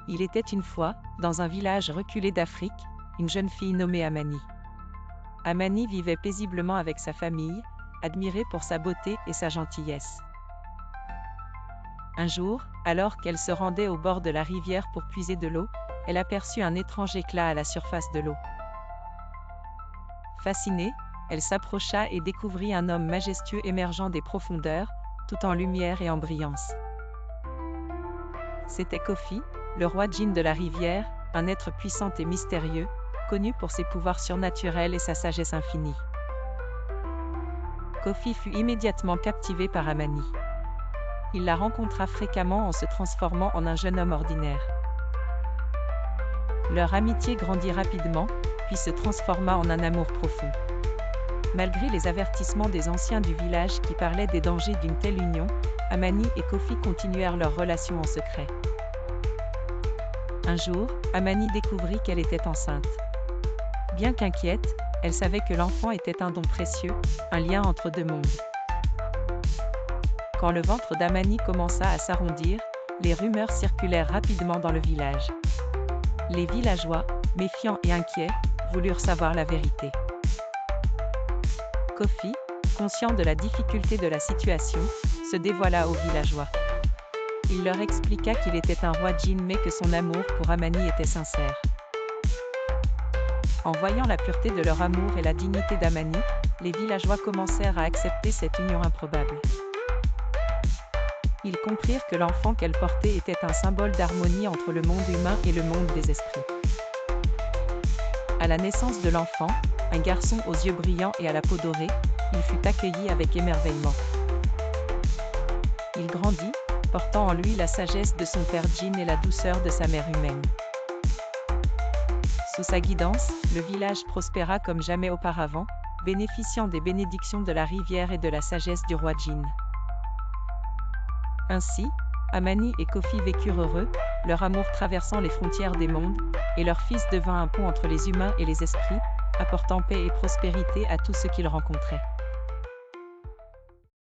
Il était une fois, dans un village reculé d'Afrique, une jeune fille nommée Amani. Amani vivait paisiblement avec sa famille, admirée pour sa beauté et sa gentillesse. Un jour, alors qu'elle se rendait au bord de la rivière pour puiser de l'eau, elle aperçut un étrange éclat à la surface de l'eau. Fascinée, elle s'approcha et découvrit un homme majestueux émergeant des profondeurs, tout en lumière et en brillance. C'était Kofi, le roi djinn de la rivière, un être puissant et mystérieux, connu pour ses pouvoirs surnaturels et sa sagesse infinie. Kofi fut immédiatement captivé par Amani. Il la rencontra fréquemment en se transformant en un jeune homme ordinaire. Leur amitié grandit rapidement, puis se transforma en un amour profond. Malgré les avertissements des anciens du village qui parlaient des dangers d'une telle union, Amani et Kofi continuèrent leur relation en secret. Un jour, Amani découvrit qu'elle était enceinte. Bien qu'inquiète, elle savait que l'enfant était un don précieux, un lien entre deux mondes. Quand le ventre d'Amani commença à s'arrondir, les rumeurs circulèrent rapidement dans le village. Les villageois, méfiants et inquiets, voulurent savoir la vérité. Kofi, conscient de la difficulté de la situation, se dévoila aux villageois. Il leur expliqua qu'il était un roi djinn mais que son amour pour Amani était sincère. En voyant la pureté de leur amour et la dignité d'Amani, les villageois commencèrent à accepter cette union improbable. Ils comprirent que l'enfant qu'elle portait était un symbole d'harmonie entre le monde humain et le monde des esprits. À la naissance de l'enfant, un garçon aux yeux brillants et à la peau dorée, il fut accueilli avec émerveillement. Il grandit, portant en lui la sagesse de son père djinn et la douceur de sa mère humaine. Sous sa guidance, le village prospéra comme jamais auparavant, bénéficiant des bénédictions de la rivière et de la sagesse du roi djinn. Ainsi, Amani et Kofi vécurent heureux, leur amour traversant les frontières des mondes, et leur fils devint un pont entre les humains et les esprits, apportant paix et prospérité à tous ceux qu'ils rencontraient.